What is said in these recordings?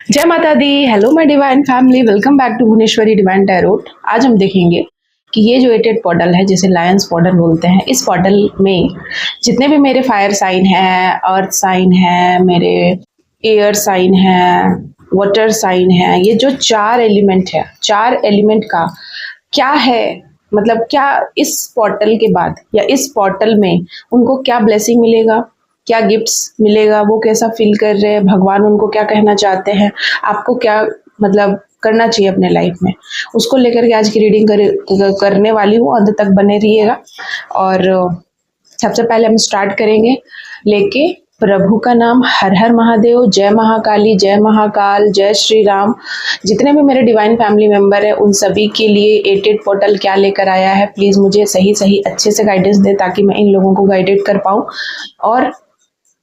जय माता दी। Hello my divine family, welcome back to Bhuvaneshwari divine tarot. आज हम देखेंगे कि ये जो एटेड पोर्टल है जिसे लायंस पोर्टल बोलते हैं, इस पोर्टल में जितने भी मेरे फायर साइन हैं, अर्थ साइन है, मेरे एयर साइन है, वाटर साइन है, ये जो चार एलिमेंट है, चार एलिमेंट का क्या है, मतलब क्या इस पोर्टल के बाद या इस पोर्टल में उनको क्या ब्लेसिंग मिलेगा, क्या गिफ्ट्स मिलेगा, वो कैसा फील कर रहे हैं, भगवान उनको क्या कहना चाहते हैं, आपको क्या मतलब करना चाहिए अपने लाइफ में, उसको लेकर के आज की रीडिंग करने वाली हूँ। अंत तक बने रहिएगा। और सबसे पहले हम स्टार्ट करेंगे लेके प्रभु का नाम। हर हर महादेव, जय महाकाली, जय महाकाल, जय श्री राम। जितने भी मेरे डिवाइन फैमिली मेंबर है उन सभी के लिए एटेड पोर्टल क्या लेकर आया है, प्लीज़ मुझे सही सही अच्छे से गाइडेंस दे ताकि मैं इन लोगों को गाइडेड कर पाऊँ। और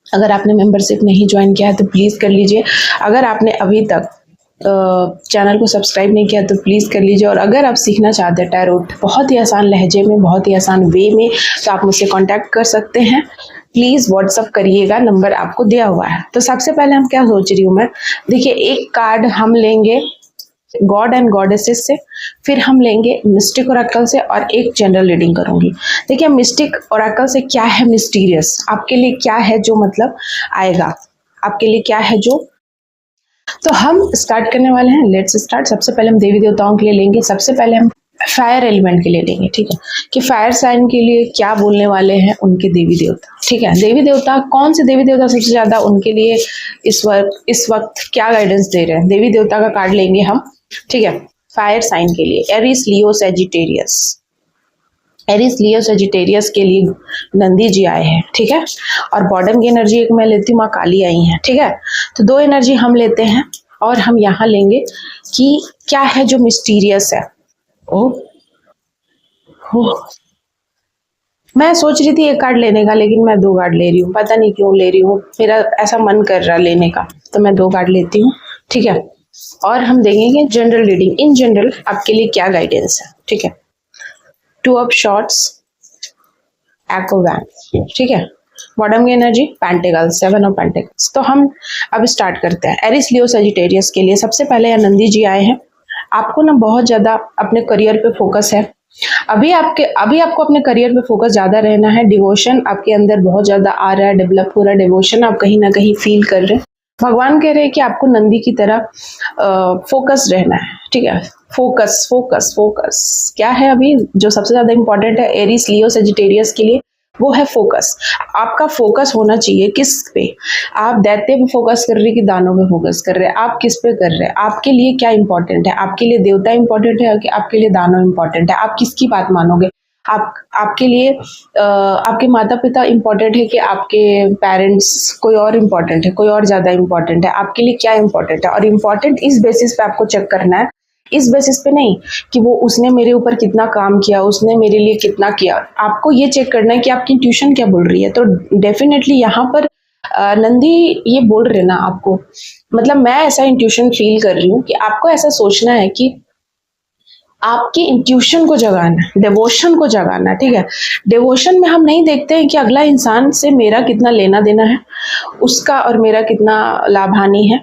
अगर आपने मेंबरशिप नहीं ज्वाइन किया है तो प्लीज़ कर लीजिए। अगर आपने अभी तक चैनल को सब्सक्राइब नहीं किया तो प्लीज़ कर लीजिए। और अगर आप सीखना चाहते हैं टैरोट बहुत ही आसान लहजे में, बहुत ही आसान वे में, तो आप मुझसे कांटेक्ट कर सकते हैं। प्लीज़ व्हाट्सअप करिएगा, नंबर आपको दिया हुआ है। तो सबसे पहले हम क्या सोच रही हूँ मैं, देखिए एक कार्ड हम लेंगे गॉड एंड गॉडेसेस से, फिर हम लेंगे मिस्टिक ओरेकल से और एक जनरल रीडिंग करूंगी। देखिए मिस्टिक ओरेकल से क्या है मिस्टीरियस, आपके लिए क्या है जो मतलब आएगा, आपके लिए क्या है जो, तो हम स्टार्ट करने वाले हैं। Let's start. सबसे पहले हम देवी देवताओं के लिए लेंगे। सबसे पहले हम फायर एलिमेंट के लिए लेंगे, ठीक है, कि फायर साइन के लिए क्या बोलने वाले हैं उनके देवी देवता। ठीक है, देवी देवता कौन से देवी देवता सबसे ज्यादा उनके लिए इस वक्त क्या गाइडेंस दे रहे हैं, देवी देवता का कार्ड लेंगे हम। ठीक है, फायर साइन के लिए Aries Leo Sagittarius. Aries Leo Sagittarius के लिए नंदी जी आए हैं। ठीक है, और बॉटम की एनर्जी एक मैं लेती हूँ, माँ काली आई हैं। ठीक है, तो दो एनर्जी हम लेते हैं और हम यहाँ लेंगे कि क्या है जो मिस्टीरियस है। ओ, मैं सोच रही थी एक कार्ड लेने का, लेकिन मैं दो कार्ड ले रही हूँ, पता नहीं क्यों ले रही हूँ, मेरा ऐसा मन कर रहा लेने का, तो मैं दो कार्ड लेती हूँ। ठीक है, और हम देखेंगे जनरल रीडिंग, इन जनरल आपके लिए क्या गाइडेंस है। ठीक है, टू ऑफ शॉर्ट्स, एक्वैन। ठीक है, बॉटम की energy pentacle, seven of pentacles. तो हम अब स्टार्ट करते हैं। एरिस लियो सेजिटेरियस के लिए सबसे पहले आनंदी जी आए हैं। आपको ना बहुत ज्यादा अपने करियर पे फोकस है, अभी आपको अपने करियर पे फोकस ज्यादा रहना है। डिवोशन आपके अंदर बहुत ज्यादा आ रहा है, डेवलप हो रहा है डिवोशन, आप कहीं ना कहीं फील कर रहे हैं। भगवान कह रहे हैं कि आपको नंदी की तरह फोकस रहना है। ठीक है, फोकस फोकस फोकस क्या है अभी जो सबसे ज्यादा इंपॉर्टेंट है एरिस लियो सेजिटेरियस के लिए, वो है फोकस। आपका फोकस होना चाहिए किस पे, आप दैत्य पे फोकस कर रहे हैं कि दानों पे फोकस कर रहे हैं, आप किस पे कर रहे हैं, आपके लिए क्या इंपॉर्टेंट है, आपके लिए देवता इंपॉर्टेंट है कि आपके लिए दानव इंपॉर्टेंट है, आप किसकी बात मानोगे। आपके लिए आपके माता पिता इंपॉर्टेंट है कि आपके पेरेंट्स कोई और इंपॉर्टेंट है, कोई और ज्यादा इंपॉर्टेंट है, आपके लिए क्या इंपॉर्टेंट है। और इम्पॉर्टेंट इस बेसिस पे आपको चेक करना है, इस बेसिस पे नहीं कि वो उसने मेरे ऊपर कितना काम किया, उसने मेरे लिए कितना किया। आपको ये चेक करना है कि आपकी ट्यूशन क्या बोल रही है। तो डेफिनेटली यहाँ पर नंदी ये बोल रहे ना आपको, मतलब मैं ऐसा इंट्यूशन फील कर रही हूँ कि आपको ऐसा सोचना है कि आपकी इंट्यूशन को जगाना है, डिवोशन को जगाना है। ठीक है, डिवोशन में हम नहीं देखते हैं कि अगला इंसान से मेरा कितना लेना देना है, उसका और मेरा कितना लाभ हानि है,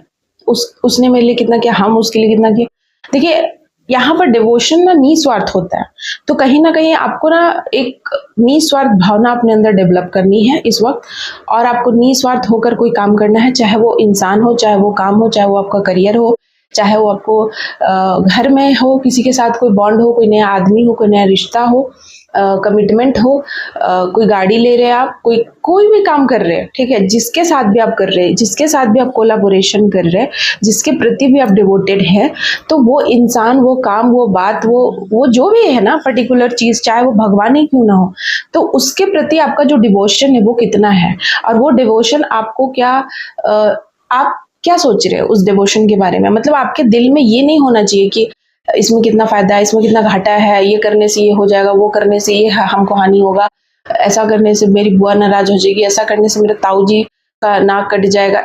उसने मेरे लिए कितना किया, हम उसके लिए कितना किया। देखिए यहाँ पर डिवोशन ना निस्वार्थ होता है, तो कहीं ना कहीं आपको ना एक निस्वार्थ भावना अपने अंदर डेवलप करनी है इस वक्त, और आपको निस्वार्थ होकर कोई काम करना है, चाहे वो इंसान हो, चाहे वो काम हो, चाहे वो आपका करियर हो, चाहे वो आपको घर में हो, किसी के साथ कोई बॉन्ड हो, कोई नया आदमी हो, कोई नया रिश्ता हो, कमिटमेंट हो, कोई गाड़ी ले रहे हैं आप, कोई भी काम कर रहे हैं। ठीक है, जिसके साथ भी आप कर रहे हैं, जिसके साथ भी आप कोलाबोरेशन कर रहे हैं, जिसके प्रति भी आप डिवोटेड हैं, तो वो इंसान, वो काम, वो बात, वो जो भी है ना पर्टिकुलर चीज, चाहे वो भगवान ही क्यों ना हो, तो उसके प्रति आपका जो डिवोशन है वो कितना है। और वो डिवोशन आपको क्या आप क्या सोच रहे हो उस डिवोशन के बारे में, मतलब आपके दिल में ये नहीं होना चाहिए कि इसमें कितना फायदा है, इसमें कितना घाटा है, ये करने से ये हो जाएगा, वो करने से ये हमको हानि होगा, ऐसा करने से मेरी बुआ नाराज हो जाएगी, ऐसा करने से मेरे ताऊ जी का नाक कट जाएगा।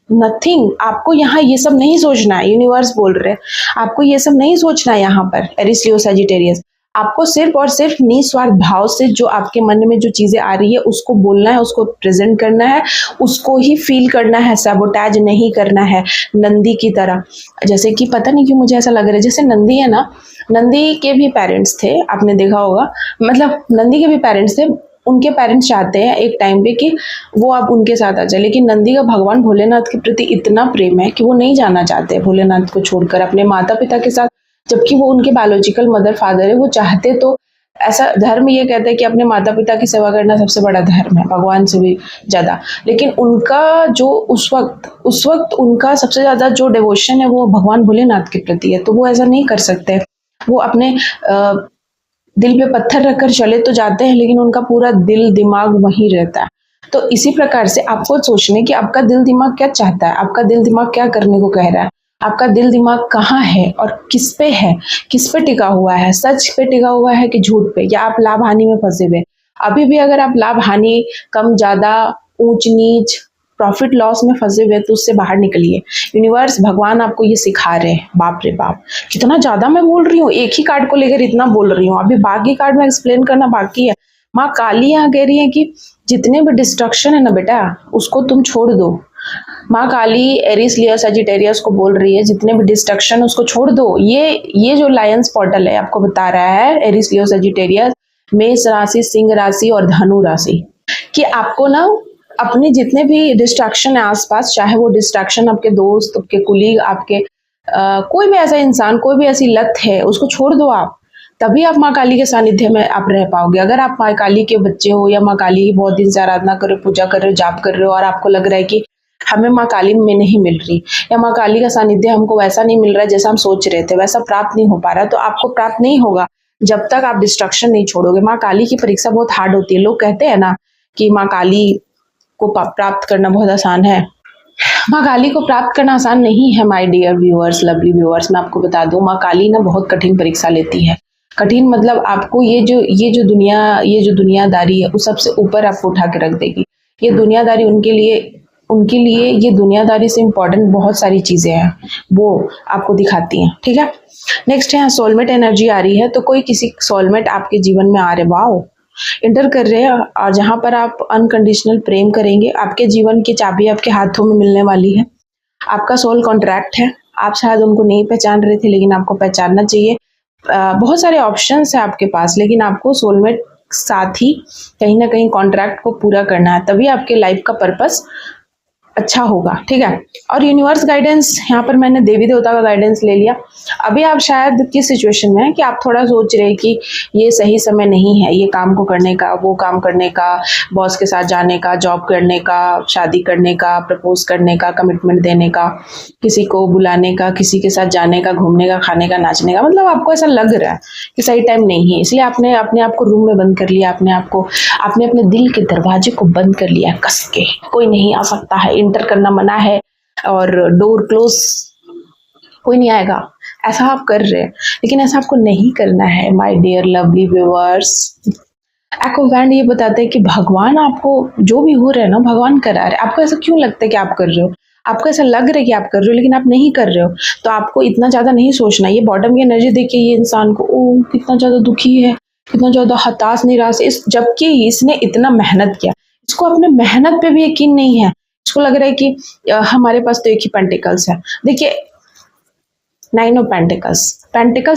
नथिंग, आपको यहाँ ये सब नहीं सोचना है। यूनिवर्स बोल रहे हैं आपको ये सब नहीं सोचना है यहाँ पर एरिस लियो सेजिटेरियस। आपको सिर्फ और सिर्फ निस्वार्थ भाव से जो आपके मन में जो चीजें आ रही है उसको बोलना है, उसको प्रेजेंट करना है, उसको ही फील करना है, सैबोटैज नहीं करना है नंदी की तरह। जैसे कि पता नहीं क्यों मुझे ऐसा लग रहा है जैसे नंदी है ना, नंदी के भी पेरेंट्स थे, आपने देखा होगा, मतलब नंदी के भी पेरेंट्स थे, उनके पेरेंट्स चाहते हैं एक टाइम पे कि वो अब उनके साथ आ जाए, लेकिन नंदी का भगवान भोलेनाथ के प्रति इतना प्रेम है कि वो नहीं जाना चाहते भोलेनाथ को छोड़कर अपने माता पिता के साथ, जबकि वो उनके बायोलॉजिकल मदर फादर है। वो चाहते तो, ऐसा धर्म ये कहता है कि अपने माता पिता की सेवा करना सबसे बड़ा धर्म है, भगवान से भी ज्यादा, लेकिन उनका जो उस वक्त उनका सबसे ज्यादा जो डिवोशन है वो भगवान भोलेनाथ के प्रति है, तो वो ऐसा नहीं कर सकते। वो अपने दिल पे पत्थर रखकर चले तो जाते हैं, लेकिन उनका पूरा दिल दिमाग वहीं रहता है। तो इसी प्रकार से आपको सोचने कि आपका दिल दिमाग क्या चाहता है, आपका दिल दिमाग क्या करने को कह रहा है, आपका दिल दिमाग कहाँ है और किस पे है, किस पे टिका हुआ है, सच पे टिका हुआ है कि झूठ पे, या आप लाभ हानि में फंसे हुए। अभी भी अगर आप लाभ हानि, कम ज्यादा, ऊंच नीच, प्रॉफिट लॉस में फंसे हुए तो उससे बाहर निकलिए। यूनिवर्स भगवान आपको ये सिखा रहे हैं। बाप रे बाप, कितना ज्यादा मैं बोल रही हूँ, एक ही कार्ड को लेकर इतना बोल रही हूँ, अभी बाकी कार्ड में एक्सप्लेन करना बाकी है। माँ काली यहाँ कह रही है कि जितने भी डिस्ट्रक्शन है ना बेटा, उसको तुम छोड़ दो। माँ काली एरिस लियो सजिटेरियस को बोल रही है जितने भी डिस्ट्रक्शन उसको छोड़ दो। ये जो लायंस पोर्टल है आपको बता रहा है, एरिस लियो सजिटेरियस, मेष राशि, सिंह राशि और धनु राशि, कि आपको ना अपने जितने भी डिस्ट्रैक्शन है आसपास, चाहे वो डिस्ट्रैक्शन आपके दोस्त, आपके कुलीग, आपके कोई भी ऐसा इंसान, कोई भी ऐसी लत है, उसको छोड़ दो आप, तभी आप माँ काली के सानिध्य में आप रह पाओगे। अगर आप माँ काली के बच्चे हो या माँ काली की बहुत दिन से आराधना कर रहे हो, पूजा कर रहे हो, जाप कर रहे हो, और आपको लग रहा है कि हमें माँ काली में नहीं मिल रही, या माँ काली का सानिध्य हमको वैसा नहीं मिल रहा है जैसा हम सोच रहे थे, वैसा प्राप्त नहीं हो पा रहा, तो आपको प्राप्त नहीं होगा जब तक आप डिस्ट्रक्शन नहीं छोड़ोगे। माँ काली की परीक्षा बहुत हार्ड होती है। लोग कहते हैं ना कि माँ काली को प्राप्त करना बहुत आसान है। माँ काली को प्राप्त करना आसान नहीं है my dear viewers, lovely viewers. मैं आपको बता दूं, माँ काली ना बहुत कठिन परीक्षा लेती है। कठिन मतलब आपको ये जो दुनियादारी है उस सबसे ऊपर आपको उठा के रख देगी। ये दुनियादारी उनके लिए ये दुनियादारी से इम्पोर्टेंट बहुत सारी चीजें हैं, वो आपको दिखाती हैं। ठीक है, नेक्स्ट है सोलमेट एनर्जी आ रही है। तो कोई किसी सोलमेट आपके जीवन में आ रहे, वाओ, इंटर कर रहे हैं, और जहां पर आप अनकंडीशनल प्रेम करेंगे, आपके जीवन की चाबी आपके हाथों में मिलने वाली है। आपका सोल कॉन्ट्रैक्ट है। आप शायद उनको नहीं पहचान रहे थे, लेकिन आपको पहचानना चाहिए। बहुत सारे ऑप्शंस है आपके पास, लेकिन आपको सोलमेट साथ ही कहीं ना कहीं कॉन्ट्रैक्ट को पूरा करना है, तभी आपके लाइफ का पर्पस अच्छा होगा। ठीक है, और यूनिवर्स गाइडेंस, यहाँ पर मैंने देवी देवता का गाइडेंस ले लिया। अभी आप शायद किस सिचुएशन में है कि आप थोड़ा सोच रहे हैं कि ये सही समय नहीं है ये काम को करने का, वो काम करने का, बॉस के साथ जाने का, जॉब करने का, शादी करने का, प्रपोज करने का, कमिटमेंट देने का, किसी को बुलाने का, किसी के साथ जाने का, घूमने का, खाने का, नाचने का, मतलब आपको ऐसा लग रहा है कि सही टाइम नहीं है, इसलिए आपने अपने आप को रूम में बंद कर लिया, आपने अपने दिल के दरवाजे को बंद कर लिया कस के। कोई नहीं आ सकता है, इंटर करना मना है, और डोर क्लोज, कोई नहीं आएगा, ऐसा आप कर रहे हैं। लेकिन ऐसा आपको नहीं करना है माय डियर लवली व्यूअर्स। एक्वावैंड ये बताते हैं कि भगवान आपको जो भी हो रहा है ना, भगवान करा रहे हैं। आपको ऐसा क्यों लगता है कि आप कर रहे हो, आपको ऐसा लग रहा है कि आप कर रहे हो, लेकिन आप नहीं कर रहे हो, तो आपको इतना ज्यादा नहीं सोचना। ये बॉटम की एनर्जी देखिए, ये इंसान को ओ कितना ज्यादा दुखी है, कितना ज्यादा हताश निराश, इस जबकि इसने इतना मेहनत किया, इसको अपने मेहनत पे भी यकीन नहीं है। इसको लग रहा है कि हमारे पास तो एक ही पेंटिकल्स है। देखिए, 9 ऑफ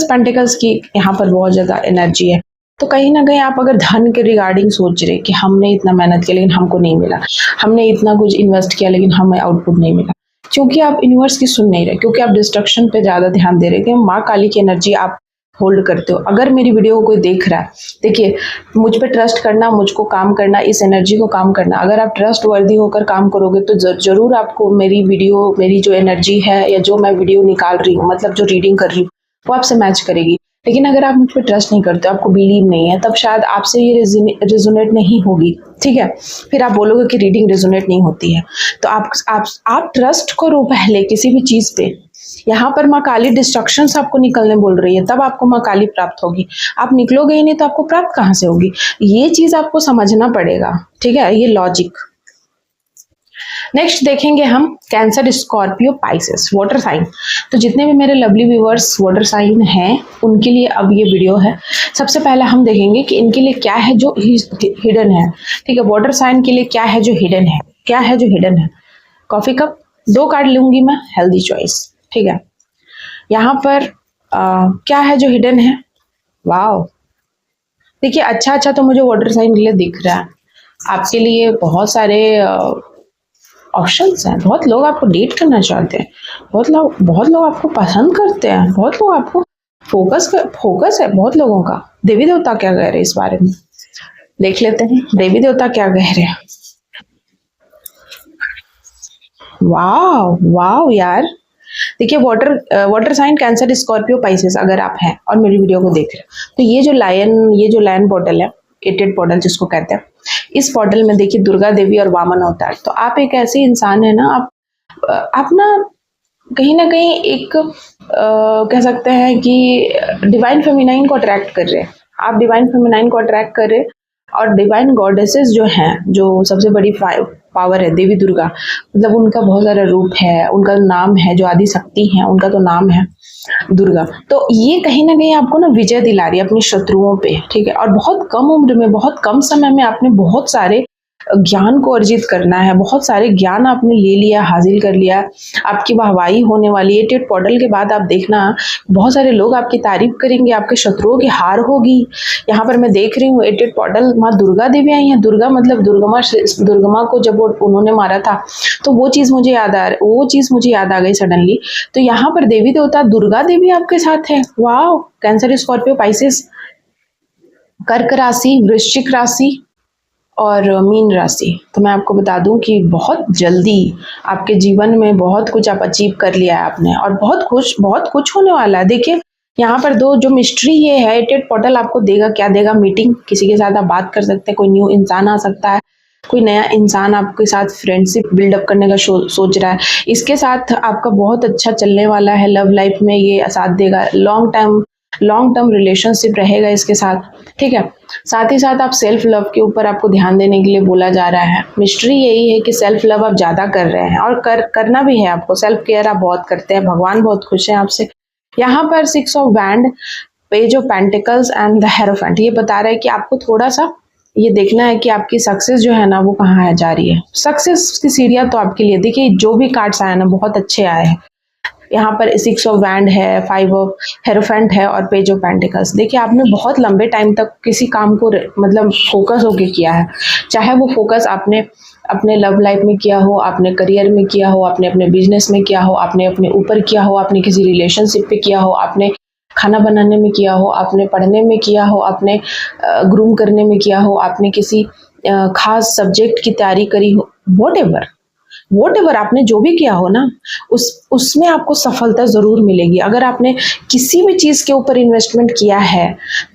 पेंटिकल्स की यहाँ पर बहुत ज्यादा एनर्जी है। तो कहीं ना कहीं आप अगर धन के रिगार्डिंग सोच रहे कि हमने इतना मेहनत किया लेकिन हमको नहीं मिला, हमने इतना कुछ इन्वेस्ट किया लेकिन हमें आउटपुट नहीं मिला, क्योंकि आप यूनिवर्स की सुन नहीं रहे, क्योंकि आप डिस्ट्रक्शन पे ज्यादा ध्यान दे रहे कि माँ काली की एनर्जी आप होल्ड करते हो। अगर मेरी वीडियो को कोई देख रहा है, देखिए, मुझ पे ट्रस्ट करना, मुझको काम करना, इस एनर्जी को काम करना। अगर आप ट्रस्ट वर्दी होकर काम करोगे तो जरूर आपको मेरी वीडियो, मेरी जो एनर्जी है या जो मैं वीडियो निकाल रही हूँ, मतलब जो रीडिंग कर रही हूँ, वो आपसे मैच करेगी। लेकिन अगर आप मुझ पर ट्रस्ट नहीं करते, आपको बिलीव नहीं है, तब शायद आपसे ये रेजोनेट नहीं होगी। ठीक है, फिर आप बोलोगे कि रीडिंग रेजोनेट नहीं होती है। तो आप ट्रस्ट करो पहले किसी भी चीज पे। यहाँ पर माँ काली डिस्ट्रक्शन से आपको निकलने बोल रही है, तब आपको माँ काली प्राप्त होगी। आप निकलोगे ही नहीं तो आपको प्राप्त कहाँ से होगी, ये चीज आपको समझना पड़ेगा। ठीक है, ये लॉजिक नेक्स्ट देखेंगे हम Cancer, Scorpio, Pisces, water sign. तो जितने भी मेरे लवली व्यूअर्स वाटर साइन हैं उनके लिए अब ये वीडियो है। सबसे पहले हम देखेंगे कि इनके लिए क्या है जो हिडन है। ठीक है, वाटर साइन के लिए क्या है जो हिडन है, क्या है जो हिडन है। कॉफी कप, 2 कार्ड लूंगी मैं, हेल्दी चॉइस। ठीक है, यहाँ पर क्या है जो हिडन है। वाओ, देखिए अच्छा अच्छा तो मुझे वाटर साइन के लिए दिख रहा है। आपके लिए बहुत सारे ऑप्शंस हैं, बहुत लोग आपको डेट करना चाहते हैं, बहुत लोग आपको पसंद करते हैं, बहुत लोग आपको फोकस है बहुत लोगों का। देवी देवता क्या कह रहे हैं इस बारे में, देख लेते हैं देवी देवता क्या कह रहे हैं। वाह वाह यार, देखिए water sign Cancer, Scorpio, Pisces अगर आप हैं और मेरी वीडियो को देख रहे हैं तो ये जो लायन पोर्टल है, 88 पोर्टल जिसको कहते हैं, इस पोर्टल में देखिए दुर्गा देवी और वामन अवतार। तो आप एक ऐसे इंसान है ना, आप ना कहीं एक कह सकते हैं कि डिवाइन फेमिनाइन को अट्रैक्ट कर रहे हैं। आप डिवाइन फेमिनाइन को अट्रैक्ट कर रहे हैं और डिवाइन गॉडेसेस जो हैं, जो सबसे बड़ी पावर है देवी दुर्गा, मतलब उनका बहुत सारा रूप है, उनका नाम है, जो आदि शक्ति है उनका तो नाम है दुर्गा। तो ये कहीं ना कहीं आपको ना विजय दिला रही है अपने शत्रुओं पे। ठीक है, और बहुत कम उम्र में, बहुत कम समय में आपने बहुत सारे ज्ञान को अर्जित करना है, बहुत सारे ज्ञान आपने ले लिया, हासिल कर लिया, आपकी वाहवाही होने वाली है। 88 पोर्टल के बाद आप देखना बहुत सारे लोग आपकी तारीफ करेंगे, आपके शत्रुओं की हार होगी। यहाँ पर मैं देख रही हूँ 88 पोर्टल माँ दुर्गा देवी आई हैं। दुर्गा मतलब दुर्गमा को जब उन्होंने मारा था तो वो चीज़ मुझे याद आ गई सडनली। तो यहाँ पर देवी देवता दुर्गा देवी आपके साथ है। वाह, कैंसर, स्कॉर्पियो, पाइसेस, कर्क राशि, वृश्चिक राशि और मीन राशि। तो मैं आपको बता दूं कि बहुत जल्दी आपके जीवन में बहुत कुछ आप अचीव कर लिया है आपने, और बहुत कुछ होने वाला है। देखिए यहाँ पर जो मिस्ट्री ये है, 88 पोर्टल आपको देगा, क्या देगा। मीटिंग, किसी के साथ आप बात कर सकते हैं, कोई न्यू इंसान आ सकता है, कोई नया इंसान आपके साथ फ्रेंडशिप बिल्डअप करने का सोच रहा है। इसके साथ आपका बहुत अच्छा चलने वाला है लव लाइफ में, ये साथ देगा। लॉन्ग टर्म रिलेशनशिप रहेगा इसके साथ। ठीक है, साथ ही साथ आप सेल्फ लव के ऊपर आपको ध्यान देने के लिए बोला जा रहा है। मिस्ट्री यही है कि सेल्फ लव आप ज़्यादा कर रहे हैं और करना भी है आपको। सेल्फ केयर आप बहुत करते हैं, भगवान बहुत खुश हैं आपसे। यहाँ पर 6 of wand, page of pentacles and the hierophant, ये बता रहा है कि आपको थोड़ा सा ये देखना है कि आपकी सक्सेस जो है ना वो कहाँ जा रही है। सक्सेस की सीढ़ियाँ तो आपके लिए, देखिए जो भी कार्ड्स आए ना बहुत अच्छे आए हैं। यहाँ पर 6 ऑफ वैंड है, 5 ऑफ हेरोफेंट है और पेज ऑफ पेंटिकल्स। देखिए आपने बहुत लंबे टाइम तक किसी काम को मतलब फोकस होके किया है, चाहे वो फोकस आपने अपने लव लाइफ में किया हो, आपने करियर में किया हो, आपने अपने बिजनेस में किया हो, आपने अपने ऊपर किया हो, आपने किसी रिलेशनशिप पे किया हो, आपने खाना बनाने में किया हो, आपने पढ़ने में किया हो, आपने ग्रूम करने में किया हो, आपने किसी खास सब्जेक्ट की तैयारी करी हो, वॉट एवर आपने जो भी किया हो ना, उसमें आपको सफलता जरूर मिलेगी। अगर आपने किसी भी चीज के ऊपर इन्वेस्टमेंट किया है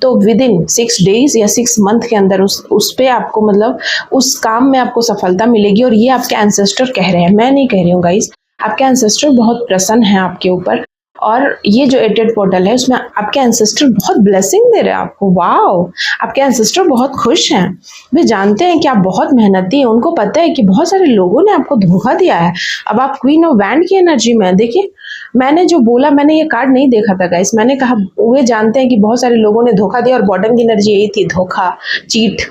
तो विद इन 6 डेज या 6 मंथ के अंदर उस पे आपको मतलब उस काम में आपको सफलता मिलेगी। और ये आपके एंसेस्टर कह रहे हैं, मैं नहीं कह रही हूँ गाइस, आपके एंसेस्टर बहुत प्रसन्न है आपके ऊपर। और ये जो 88 पोर्टल है उसमें आपके एंसेस्टर बहुत ब्लेसिंग दे रहे हैं आपको। वाओ, आपके एंसेस्टर बहुत खुश हैं, वे जानते हैं कि आप बहुत मेहनती हैं। उनको पता है कि बहुत सारे लोगों ने आपको धोखा दिया है। अब आप क्वीन ऑफ वैंड की एनर्जी में देखिए, मैंने जो बोला, मैंने ये कार्ड नहीं देखा था गाइस, मैंने कहा वे जानते हैं कि बहुत सारे लोगों ने धोखा दिया, और बॉटम की एनर्जी यही थी, धोखा, चीट,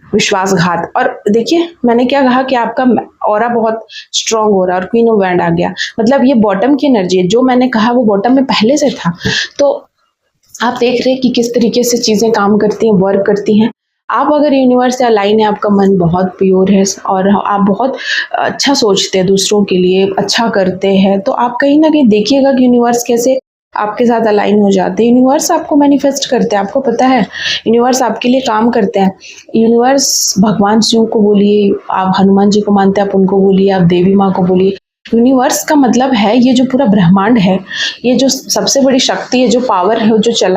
विश्वासघात। और देखिए मैंने क्या कहा कि आपका ऑरा बहुत स्ट्रांग हो रहा है और क्वीन ऑफ वैंड आ गया, मतलब ये बॉटम की एनर्जी है। जो मैंने कहा वो बॉटम में पहले से था। तो आप देख रहे हैं कि किस तरीके से चीजें काम करती हैं, वर्क करती हैं। आप अगर यूनिवर्स से अलाइन है, आपका मन बहुत प्योर है और आप बहुत अच्छा सोचते हैं, दूसरों के लिए अच्छा करते हैं, तो आप कहीं ना कहीं देखिएगा कि यूनिवर्स कैसे आपके साथ अलाइन हो जाते हैं। यूनिवर्स आपको मैनिफेस्ट करते हैं, आपको पता है यूनिवर्स आपके लिए काम करते हैं। यूनिवर्स, भगवान शिव को बोलिए, आप हनुमान जी को मानते हैं आप उनको बोलिए, आप देवी माँ को बोलिए। यूनिवर्स का मतलब है ये जो पूरा ब्रह्मांड है, ये जो सबसे बड़ी शक्ति है, जो पावर है, जो चल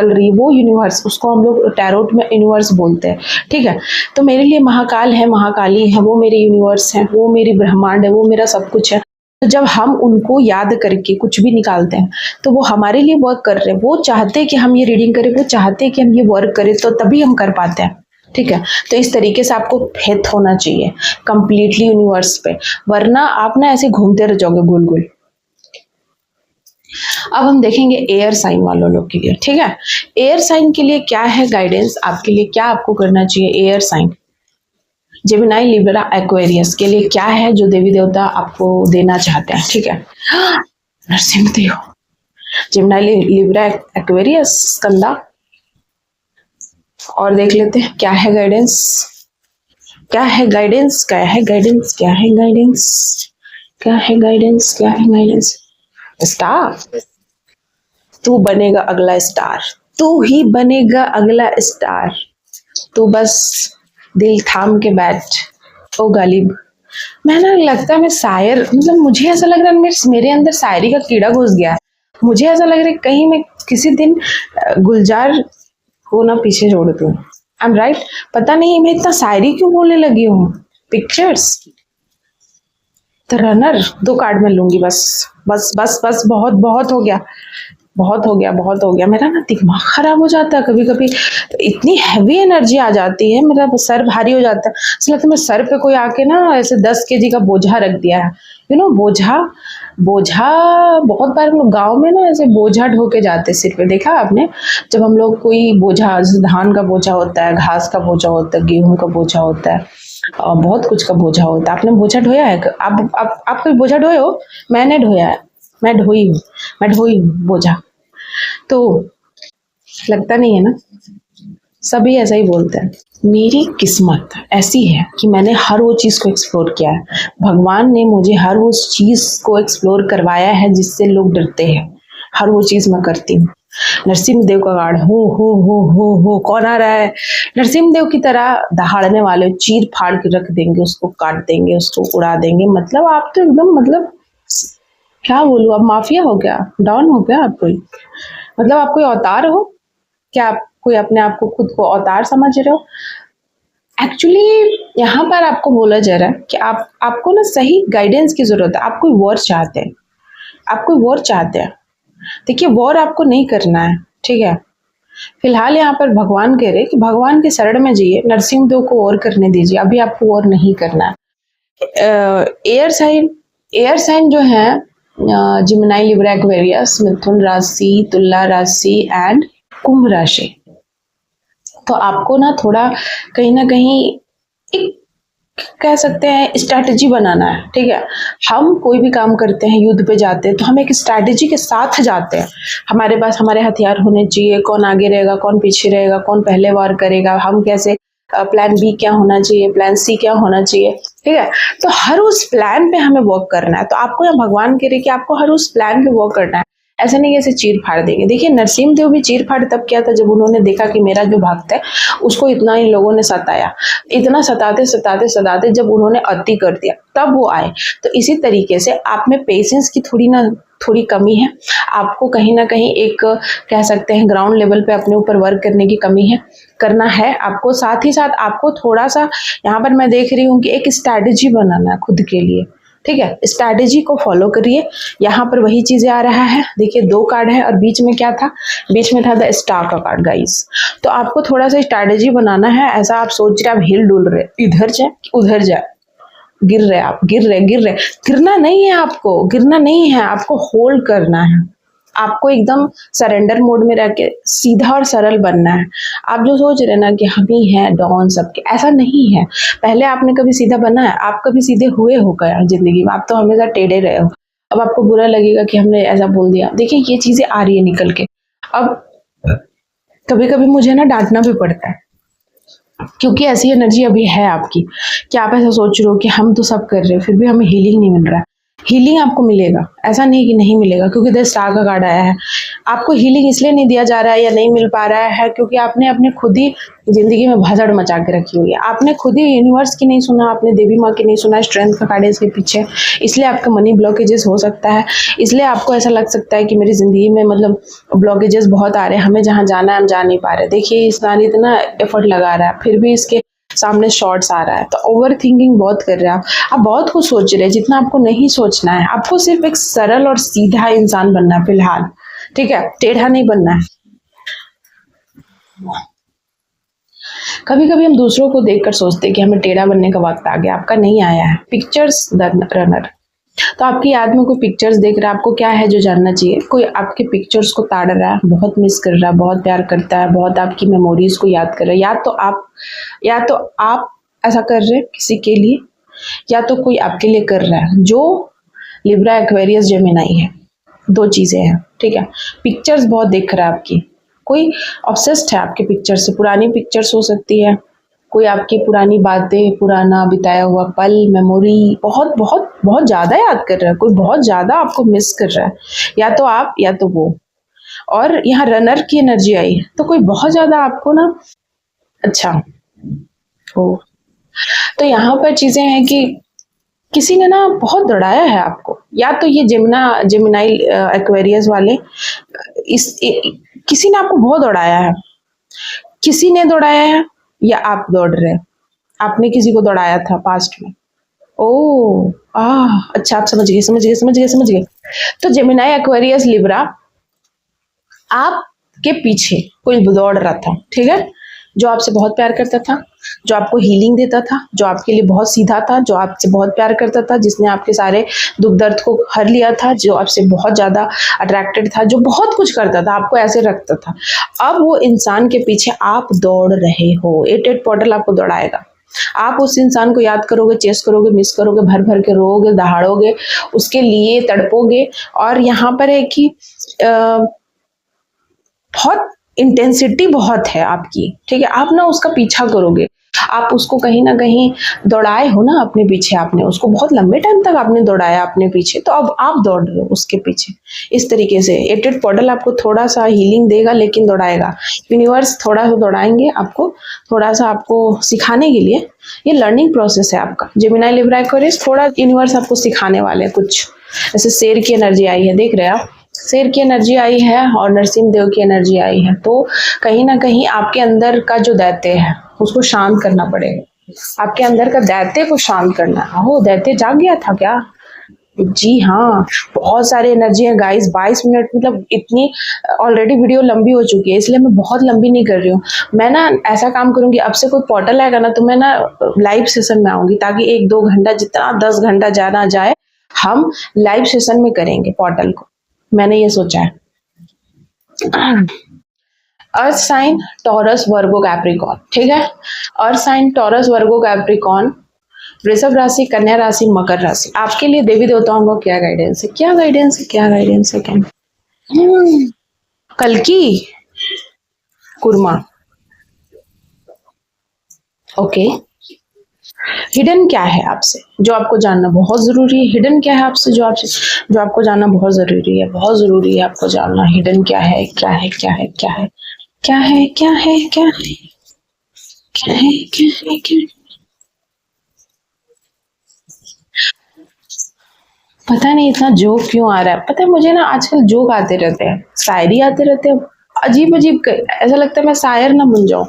रही है, वो यूनिवर्स, उसको हम लोग टैरोट में यूनिवर्स बोलते हैं। ठीक है, तो मेरे लिए महाकाल है, महाकाली है, वो मेरे यूनिवर्स है, वो मेरी ब्रह्मांड है, वो मेरा सब कुछ है। तो जब हम उनको याद करके कुछ भी निकालते हैं तो वो हमारे लिए वर्क कर रहे हैं। वो चाहते हैं कि हम ये रीडिंग करें, वो चाहते हैं कि हम ये वर्क करें, तो तभी हम कर पाते हैं। ठीक है। तो इस तरीके से आपको फेथ होना चाहिए कंप्लीटली यूनिवर्स पे, वरना आप ना ऐसे घूमते रह जाओगे गोल गोल। अब हम देखेंगे एयर साइन वालों लोग के लिए, ठीक है। एयर साइन के लिए क्या है गाइडेंस आपके लिए, क्या आपको करना चाहिए। Air sign Gemini Libra Aquarius के लिए क्या है जो देवी देवता आपको देना चाहते हैं, ठीक है। Narasimha Gemini Libra Aquarius skandha, और देख लेते हैं क्या है गाइडेंस, क्या है गाइडेंस, क्या है गाइडेंस, क्या है गाइडेंस, क्या है गाइडेंस, क्या है गाइडेंस। स्टार, तू बनेगा अगला स्टार, तू ही बनेगा अगला स्टार, तू बस दिल थाम के बैठ ओ गालिब। मैं ना लगता है मैं शायर, मतलब मुझे ऐसा लग रहा है मेरे अंदर शायरी का कीड़ा घुस गया है। मुझे ऐसा लग रहा है कहीं मैं किसी दिन गुलजार को ना पीछे छोड़ दूं। आई एम राइट, पता नहीं मैं इतना शायरी क्यों बोलने लगी हूँ। पिक्चर्स द रनर, 2 कार्ड में लूंगी बस, बस बस बस, बहुत बहुत हो गया, बहुत हो गया, बहुत हो गया। मेरा ना दिमाग खराब हो जाता है कभी कभी, तो इतनी हैवी एनर्जी आ जाती है, मेरा सर भारी हो जाता है, ऐसा लगता है मेरे सर पे कोई आके ना ऐसे 10 केजी का बोझा रख दिया है। बोझा, बोझा बहुत बार हम लोग गाँव में ना ऐसे बोझा ढो के जाते सिर पे, देखा आपने। जब हम लोग कोई बोझा, जैसे धान का बोझा होता है, घास का बोझा होता है, गेहूं का बोझा होता है, और बहुत कुछ का बोझा होता है। आपने बोझा ढोया है? आप कोई बोझा ढोए हो? मैंने ढोया है, मैं ढोई हूँ, मैं ढोई हूँ बोझा। तो लगता नहीं है ना, सभी ऐसा ही बोलते हैं। मेरी किस्मत ऐसी है कि मैंने हर वो चीज़ को एक्सप्लोर किया है, भगवान ने मुझे हर उस चीज़ को एक्सप्लोर करवाया है जिससे लोग डरते हैं, हर वो चीज़ मैं करती हूँ। नरसिंह देव का गार्ड हो, कौन आ रहा है? नरसिंह देव की तरह दहाड़ने वाले, चीर फाड़ के रख देंगे, उसको काट देंगे, उसको उड़ा देंगे। मतलब आप तो एकदम, मतलब क्या बोलूँ, अब माफिया हो गया, डॉन हो गया आप कोई, मतलब आप कोई अवतार हो क्या? आप कोई अपने आप को खुद को अवतार समझ रहे हो? एक्चुअली यहाँ पर आपको बोला जा रहा है कि आपको ना सही गाइडेंस की जरूरत है। आप कोई वॉर चाहते हैं, आप कोई वॉर चाहते हैं। देखिए वॉर आपको नहीं करना है, ठीक है। फिलहाल यहाँ पर भगवान कह रहे कि भगवान के शरण में जाइए, नरसिंह देव को वॉर करने दीजिए, अभी आपको वॉर नहीं करना है। एयर साइन जो है जिमिनाई लिब्रा एक्वेरियस, मिथुन राशि, तुला राशि एंड कुंभ राशि। तो आपको ना थोड़ा कहीं ना कहीं एक, कह सकते हैं, स्ट्रैटेजी बनाना है, ठीक है। हम कोई भी काम करते हैं, युद्ध पे जाते हैं, तो हम एक स्ट्रैटेजी के साथ जाते हैं। हमारे पास हमारे हथियार होने चाहिए, कौन आगे रहेगा, कौन पीछे रहेगा, कौन पहले वार करेगा, हम कैसे, प्लान बी क्या होना चाहिए, प्लान सी क्या होना चाहिए, ठीक है। तो हर उस प्लान पे हमें वर्क करना है। तो आपको यहाँ भगवान कह रहे कि आपको हर उस प्लान पे वर्क करना है, ऐसा नहीं ऐसे चीर फाड़ देंगे। देखिए नरसिंह देव भी चीर फाड़ तब किया था जब उन्होंने देखा कि मेरा जो भक्त है उसको इतना इन लोगों ने सताया, इतना सताते सताते सताते जब उन्होंने अति कर दिया तब वो आए। तो इसी तरीके से आप में पेशेंस की थोड़ी कमी है, आपको कहीं ना कहीं एक, कह सकते हैं, ग्राउंड लेवल पे अपने ऊपर वर्क करने की कमी है, करना है आपको। साथ ही साथ आपको थोड़ा सा यहाँ पर मैं देख रही हूँ कि एक स्ट्रैटेजी बनाना है खुद के लिए, ठीक है। स्ट्रैटेजी को फॉलो करिए। यहाँ पर वही चीजें आ रहा है, देखिए 2 कार्ड है और बीच में क्या था, बीच में था द स्टार का कार्ड गाइस। तो आपको थोड़ा सा स्ट्रैटेजी बनाना है। ऐसा आप सोच रहे, आप हिल डुल रहे, इधर जाए उधर जाए, गिर रहे आप, गिर रहे गिरना नहीं है, आपको गिरना नहीं है, आपको होल्ड करना है। आपको एकदम सरेंडर मोड में रह के सीधा और सरल बनना है। आप जो सोच रहे ना कि हम ही हैं डॉन सबके, ऐसा नहीं है। पहले आपने कभी सीधा बना है? आप कभी सीधे हुए हो गया जिंदगी में? आप तो हमेशा टेढ़े रहे हो। अब आपको बुरा लगेगा कि हमने ऐसा बोल दिया। देखिए ये चीजें आ रही है निकल के। अब कभी कभी मुझे ना डांटना भी पड़ता है, क्योंकि ऐसी एनर्जी अभी है आपकी कि आप ऐसा सोच रहे हो कि हम तो सब कर रहे हैं फिर भी हमें हीलिंग नहीं मिल रहा है। हीलिंग आपको मिलेगा, ऐसा नहीं कि नहीं मिलेगा, क्योंकि द स्टार का कार्ड आया है। आपको हीलिंग इसलिए नहीं दिया जा रहा है या नहीं मिल पा रहा है क्योंकि आपने अपने खुद ही जिंदगी में भसड़ मचा के रखी हुई है। आपने खुद ही यूनिवर्स की नहीं सुना, आपने देवी माँ की नहीं सुना, स्ट्रेंथ का कार्ड है इसके पीछे, इसलिए आपका मनी ब्लॉकेजेस हो सकता है। इसलिए आपको ऐसा लग सकता है कि मेरी जिंदगी में मतलब ब्लॉकेजेस बहुत आ रहे हैं, हमें जहाँ जाना है हम जा नहीं पा रहे। देखिए इस नारी इतना एफर्ट लगा रहा है फिर भी इसके सामने शॉर्ट्स आ रहा है। तो ओवर थिंकिंग बहुत कर रहे हैं आप बहुत कुछ सोच रहे हैं जितना आपको नहीं सोचना है। आपको सिर्फ एक सरल और सीधा इंसान बनना है फिलहाल, ठीक है, टेढ़ा नहीं बनना है। कभी कभी हम दूसरों को देखकर सोचते हैं कि हमें टेढ़ा बनने का वक्त आ गया, आपका नहीं आया है। पिक्चर्स रनर, तो आपकी याद में कोई पिक्चर्स देख रहा है, आपको क्या है जो जानना चाहिए? कोई आपके पिक्चर्स को ताड़ रहा है, बहुत मिस कर रहा है, बहुत प्यार करता है, बहुत आपकी मेमोरीज को याद कर रहा है। या तो आप ऐसा कर रहे हैं किसी के लिए, या तो कोई आपके लिए कर रहा है, जो लिब्रा एक्वेरियस जेमिनाई है। दो चीजें हैं, ठीक है। पिक्चर्स बहुत देख रहा है आपकी, कोई ऑब्सेस्ड है आपके पिक्चर से। पुरानी पिक्चर्स हो सकती है, कोई आपकी पुरानी बातें, पुराना बिताया हुआ पल, मेमोरी बहुत बहुत बहुत ज़्यादा याद कर रहा है, कोई बहुत ज़्यादा आपको मिस कर रहा है, या तो आप या तो वो। और यहाँ रनर की एनर्जी आई, तो कोई बहुत ज़्यादा आपको ना, अच्छा हो, तो यहाँ पर चीज़ें हैं कि किसी ने ना बहुत दौड़ाया है आपको, या तो ये जेमिनाई एक्वेरियस वाले, किसी ने आपको बहुत दौड़ाया है। किसी ने दौड़ाया है या आप दौड़ रहे हैं? आपने किसी को दौड़ाया था पास्ट में। ओह, अच्छा, आप समझ गए। तो जेमिनाई एक्वेरियस लिब्रा, आपके पीछे कोई दौड़ रहा था, ठीक है, जो आपसे बहुत प्यार करता था, जो आपको हीलिंग देता था, जो आपके लिए बहुत सीधा था, जो आपसे बहुत प्यार करता था, जिसने आपके सारे दुख दर्द को हर लिया था, जो आपसे बहुत ज़्यादा अट्रैक्टेड था, जो बहुत कुछ करता था, आपको ऐसे रखता था। अब वो इंसान के पीछे आप दौड़ रहे हो। 88 पोर्टल आपको दौड़ाएगा। आप उस इंसान को याद करोगे, चेस करोगे, मिस करोगे, भर भर के रोओगे, दहाड़ोगे, उसके लिए तड़पोगे। और यहाँ पर है कि बहुत इंटेंसिटी बहुत है आपकी, ठीक है। आप ना उसका पीछा करोगे, आप उसको कहीं ना कहीं दौड़ाए हो ना अपने पीछे, आपने उसको बहुत लंबे टाइम तक आपने दौड़ाया अपने पीछे, तो अब आप दौड़ रहे हो उसके पीछे। इस तरीके से 88 पोर्टल आपको थोड़ा सा हीलिंग देगा, लेकिन दौड़ाएगा। यूनिवर्स थोड़ा सा दौड़ाएंगे आपको, थोड़ा सा आपको सिखाने के लिए। ये लर्निंग प्रोसेस है आपका। जेमिनाई लिब्रा एक्वेरियस, थोड़ा यूनिवर्स आपको सिखाने वाले हैं कुछ। जैसे शेर की एनर्जी आई है, देख रहे हैं आप, शेर की एनर्जी आई है और नरसिंह देव की एनर्जी आई है। तो कहीं ना कहीं आपके अंदर का जो दैत्य है उसको शांत करना पड़ेगा। आपके अंदर का दैत्य को शांत करना। हो, दैत्य जाग गया था क्या? जी हाँ, बहुत सारे एनर्जी है गाइस। 22 मिनट, मतलब इतनी ऑलरेडी वीडियो लंबी हो चुकी है, इसलिए मैं बहुत लंबी नहीं कर रही हूँ। मैं ना ऐसा काम करूंगी, अब से कोई पोर्टल आएगा ना तो मैं ना लाइव सेशन में आऊंगी, ताकि 1-2 घंटा, जितना 10 घंटा जाना जाए, हम लाइव सेशन में करेंगे पोर्टल को। मैंने ये सोचा है। Earth sign Taurus Virgo Capricorn, ठीक है। Earth sign Taurus Virgo Capricorn, वृषभ राशि, कन्या राशि, मकर राशि। आपके लिए देवी देवताओं का क्या गाइडेंस है? क्या? कल्कि कुर्मा, ओके। हिडन क्या है आपसे जो आपको जानना बहुत जरूरी है? हिडन क्या है आपसे जो आपको जानना बहुत जरूरी है? बहुत जरूरी है आपको जानना हिडन क्या है, क्या है, क्या है, क्या है, क्या है, क्या है, क्या है, क्या है, क्या है, क्या है? पता नहीं इतना जोक क्यों आ रहा है। पता है मुझे ना आजकल जोक आते रहते हैं, शायरी आते रहते हैं, अजीब अजीब। ऐसा लगता है मैं शायर ना बन जाऊं,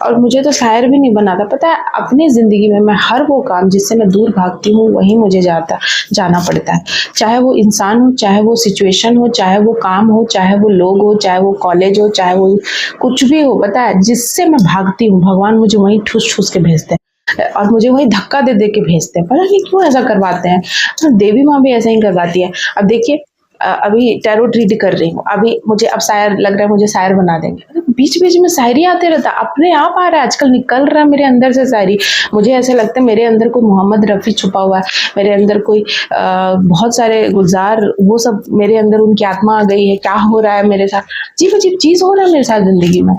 और मुझे तो शायर भी नहीं बनाता। पता है अपनी जिंदगी में मैं हर वो काम जिससे मैं दूर भागती हूँ वहीं मुझे जाना पड़ता है। चाहे वो इंसान हो, चाहे वो सिचुएशन हो, चाहे वो काम हो, चाहे वो लोग हो, चाहे वो कॉलेज हो, चाहे वो कुछ भी हो, पता है जिससे मैं भागती हूँ भगवान मुझे वहीं ठूस ठूस के भेजते हैं, और मुझे वही धक्का दे दे के भेजते हैं। पता नहीं क्यों ऐसा करवाते हैं। तो देवी माँ भी ऐसा ही करवाती है। अब देखिए, अभी टैरोट रीड कर रही हूँ, अभी मुझे अब शायर लग रहा है, मुझे शायर बना देंगे। बीच बीच में शायरी आते रहता, अपने आप आ रहा है, आजकल निकल रहा है मेरे अंदर से शायरी। मुझे ऐसा लगता है मेरे अंदर कोई मोहम्मद रफ़ी छुपा हुआ है, मेरे अंदर कोई बहुत सारे गुलजार, वो सब मेरे अंदर उनकी आत्मा आ गई है। क्या हो रहा है मेरे साथ? अजीब अजीब चीज हो रहा है मेरे साथ जिंदगी में,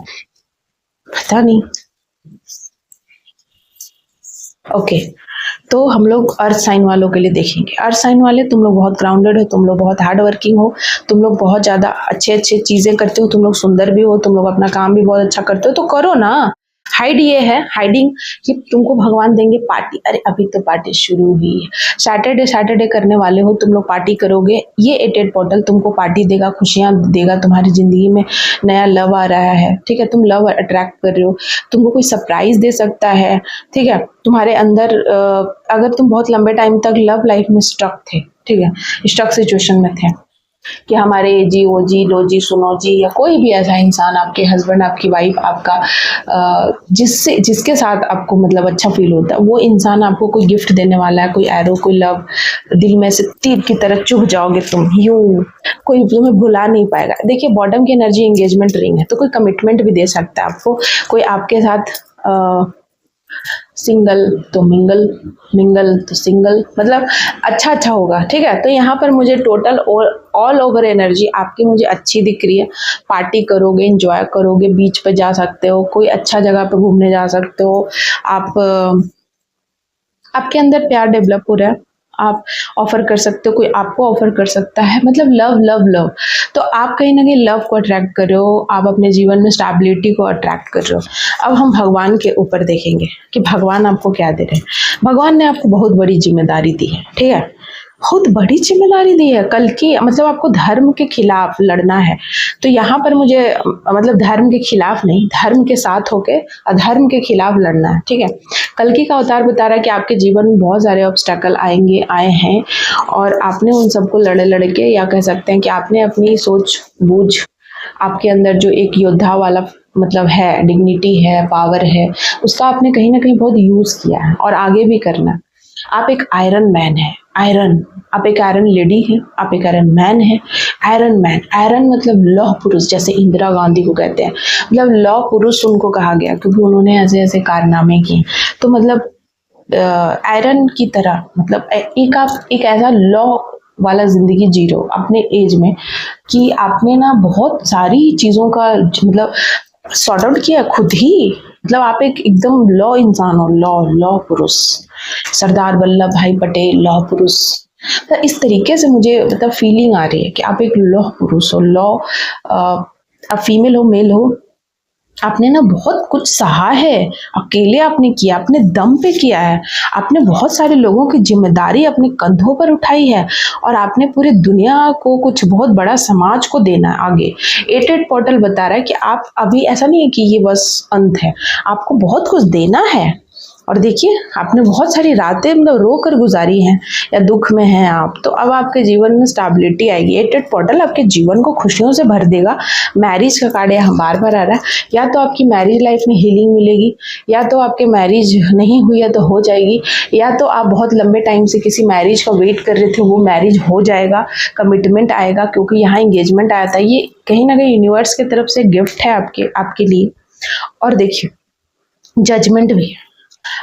पता नहीं। ओके, तो हम लोग अर्थ साइन वालों के लिए देखेंगे। अर्थ साइन वाले, तुम लोग बहुत ग्राउंडेड हो, तुम लोग बहुत हार्ड वर्किंग हो, तुम लोग बहुत ज्यादा अच्छे अच्छे चीजें करते हो, तुम लोग सुंदर भी हो, तुम लोग अपना काम भी बहुत अच्छा करते हो, तो करो ना। हाइड ये है, हाइडिंग कि तुमको भगवान देंगे पार्टी। अरे अभी तो पार्टी शुरू हुई है। सैटरडे सैटरडे करने वाले हो तुम लोग, पार्टी करोगे। ये 88 पोर्टल तुमको पार्टी देगा, खुशियां देगा, तुम्हारी जिंदगी में नया लव आ रहा है, ठीक है। तुम लव अट्रैक्ट कर रहे हो, तुमको कोई सरप्राइज दे सकता है, ठीक है। तुम्हारे अंदर अगर तुम बहुत लंबे टाइम तक लव लाइफ में स्टक थे, ठीक है, स्टक सिचुएशन में थे, कि हमारे जी वो जी लो जी सुनो जी, या कोई भी ऐसा इंसान, आपके हस्बैंड, आपकी वाइफ, आपका जिससे जिसके साथ आपको मतलब अच्छा फील होता है, वो इंसान आपको कोई गिफ्ट देने वाला है, कोई एरो, कोई लव, दिल में से तीर की तरह चुभ जाओगे तुम यूं, कोई तुम्हें भुला नहीं पाएगा। देखिए बॉटम की एनर्जी एंगेजमेंट रिंग है, तो कोई कमिटमेंट भी दे सकता है आपको, कोई आपके साथ सिंगल तो मिंगल, मिंगल तो सिंगल, मतलब अच्छा अच्छा होगा, ठीक है। तो यहाँ पर मुझे टोटल ऑल ओवर एनर्जी आपकी मुझे अच्छी दिख रही है। पार्टी करोगे, एंजॉय करोगे, बीच पे जा सकते हो, कोई अच्छा जगह पे घूमने जा सकते हो आप, आपके अंदर प्यार डेवलप हो रहा है, आप ऑफर कर सकते हो, कोई आपको ऑफर कर सकता है, मतलब लव लव लव। तो आप कहीं ना कहीं लव को अट्रैक्ट कर रहे हो, आप अपने जीवन में स्टेबिलिटी को अट्रैक्ट कर रहे हो। अब हम भगवान के ऊपर देखेंगे कि भगवान आपको क्या दे रहे हैं। भगवान ने आपको बहुत बड़ी जिम्मेदारी दी है, ठीक है, बहुत बड़ी जिम्मेदारी दी है। कल की मतलब आपको धर्म के खिलाफ लड़ना है, तो यहाँ पर मुझे मतलब धर्म के खिलाफ नहीं, धर्म के साथ होके अधर्म के खिलाफ लड़ना है, ठीक है। कल्कि का अवतार बता रहा है कि आपके जीवन में बहुत सारे ऑब्स्टेकल आएंगे, आए हैं, और आपने उन सबको लड़े लड़के, या कह सकते हैं कि आपने अपनी सोच बूझ, आपके अंदर जो एक योद्धा वाला मतलब है, डिग्निटी है, पावर है, उसका आपने कहीं ना कहीं बहुत यूज किया है और आगे भी करना है। आप एक आयरन मैन है, आयरन, आप एक आयरन लेडी है, आप एक आयरन मैन है। आयरन मैन, आयरन मतलब लौह पुरुष, जैसे इंदिरा गांधी को कहते हैं, मतलब लौह पुरुष उनको कहा गया क्योंकि उन्होंने ऐसे ऐसे कारनामे किए। तो मतलब आयरन की तरह, मतलब एक आप एक ऐसा लॉ वाला जिंदगी जी रहे हो अपने एज में कि आपने ना बहुत सारी चीजों का मतलब सॉर्ट आउट किया खुद ही, मतलब आप एक एकदम लॉ इंसान हो, लॉ लॉ पुरुष, सरदार वल्लभ भाई पटेल लॉ पुरुष। तो इस तरीके से मुझे मतलब फीलिंग आ रही है कि आप एक लॉ पुरुष हो, लॉ, आप फीमेल हो मेल हो, आपने ना बहुत कुछ सहा है, अकेले आपने किया, अपने दम पे किया है, आपने बहुत सारे लोगों की जिम्मेदारी अपने कंधों पर उठाई है, और आपने पूरी दुनिया को कुछ बहुत बड़ा समाज को देना है आगे। 88 पोर्टल बता रहा है कि आप अभी, ऐसा नहीं है कि ये बस अंत है, आपको बहुत कुछ देना है। और देखिए आपने बहुत सारी रातें मतलब रो कर गुजारी हैं, या दुख में हैं आप, तो अब आपके जीवन में स्टेबिलिटी आएगी। 88 पोर्टल आपके जीवन को खुशियों से भर देगा। मैरिज का कार्ड यहाँ बार बार आ रहा है, या तो आपकी मैरिज लाइफ में हीलिंग मिलेगी, या तो आपके मैरिज नहीं हुई है तो हो जाएगी, या तो आप बहुत लंबे टाइम से किसी मैरिज का वेट कर रहे थे, वो मैरिज हो जाएगा, कमिटमेंट आएगा, क्योंकि यहाँ इंगेजमेंट आया था। ये कहीं ना कहीं यूनिवर्स की तरफ से गिफ्ट है आपके लिए। और देखिए जजमेंट भी है,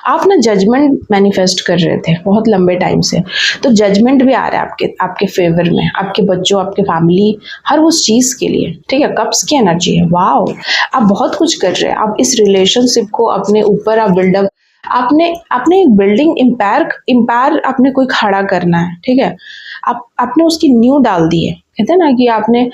आप ना जजमेंट मैनिफेस्ट कर रहे थे बहुत लंबे टाइम से, तो जजमेंट भी आ रहा है आपके फेवर में, आपके बच्चों, आपके फैमिली, हर उस चीज के लिए, ठीक है। कप्स की एनर्जी है, वाओ, आप बहुत कुछ कर रहे हैं। आप इस रिलेशनशिप को अपने ऊपर आप बिल्डअप, आपने एक बिल्डिंग इम्पायर आपने कोई खड़ा करना है, ठीक है। आपने उसकी नींव डाल दी है, कहते हैं ना कि आपने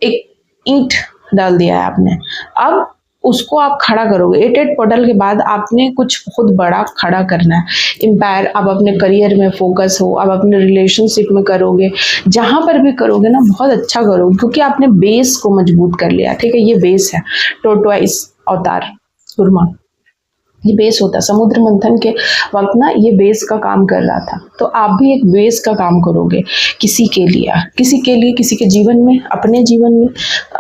एक ईंट डाल दिया है आपने, अब उसको आप खड़ा करोगे। 88 पोर्टल के बाद आपने कुछ बहुत बड़ा खड़ा करना है, एम्पायर। आप अपने करियर में फोकस हो, आप अपने रिलेशनशिप में करोगे, जहां पर भी करोगे ना बहुत अच्छा करोगे, क्योंकि आपने बेस को मजबूत कर लिया, ठीक है। ये बेस है टोटवाइस अवतार सुरमा, ये बेस होता है। समुद्र मंथन के वक्त ना ये बेस का काम कर रहा था, तो आप भी एक बेस का काम करोगे किसी के लिए, किसी के जीवन में, अपने जीवन में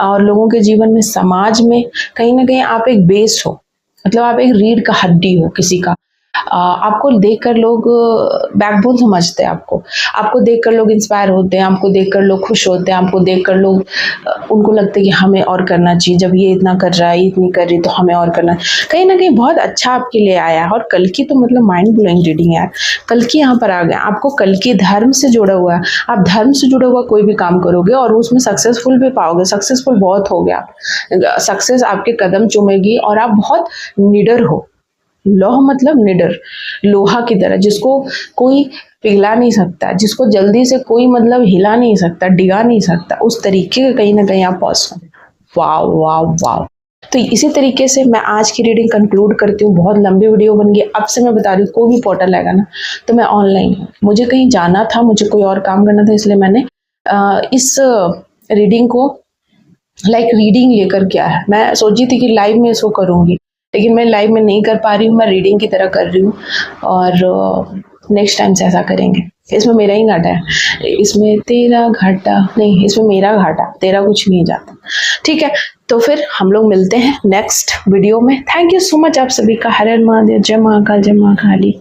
और लोगों के जीवन में, समाज में। कहीं ना कहीं आप एक बेस हो, मतलब आप एक रीढ़ का हड्डी हो किसी का। आपको देखकर लोग बैकबोन समझते हैं, आपको देखकर लोग इंस्पायर होते हैं, आपको देखकर लोग खुश होते हैं, आपको देखकर लोग उनको लगता है कि हमें और करना चाहिए, जब ये इतना कर रहा है, इतनी कर रही, तो हमें और करना। कहीं ना कहीं बहुत अच्छा आपके लिए आया है। और कल की तो मतलब माइंड ब्लोइंग रीडिंग है, कल की यहाँ पर आ गया। आपको कल की धर्म से जुड़ा हुआ है, आप धर्म से जुड़ा हुआ कोई भी काम करोगे और उसमें सक्सेसफुल भी पाओगे, सक्सेसफुल बहुत हो गया, सक्सेस आपके कदम चूमेगी, और आप बहुत निडर हो। लौह मतलब निडर, लोहा की तरह, जिसको कोई पिघला नहीं सकता, जिसको जल्दी से कोई मतलब हिला नहीं सकता, डिगा नहीं सकता, उस तरीके का कहीं ना कहीं आप पॉसिबल। वाव वाव वाव। तो इसी तरीके से मैं आज की रीडिंग कंक्लूड करती हूँ। बहुत लंबी वीडियो बन गई। अब से मैं बता रही हूँ, कोई भी पोर्टल आएगा ना तो मैं ऑनलाइन हूँ। मुझे कहीं जाना था, मुझे कोई और काम करना था, इसलिए मैंने इस रीडिंग को लाइक रीडिंग लेकर किया है। मैं सोची थी कि लाइव में इसको करूँगी, लेकिन मैं लाइव में नहीं कर पा रही हूँ, मैं रीडिंग की तरह कर रही हूँ। और नेक्स्ट टाइम से ऐसा करेंगे। इसमें मेरा ही घाटा है, इसमें तेरा घाटा नहीं, इसमें मेरा घाटा, तेरा कुछ नहीं जाता। ठीक है, तो फिर हम लोग मिलते हैं नेक्स्ट वीडियो में। थैंक यू सो मच आप सभी का। हर हर महादेव, जय महाकाल, जय महाकाली।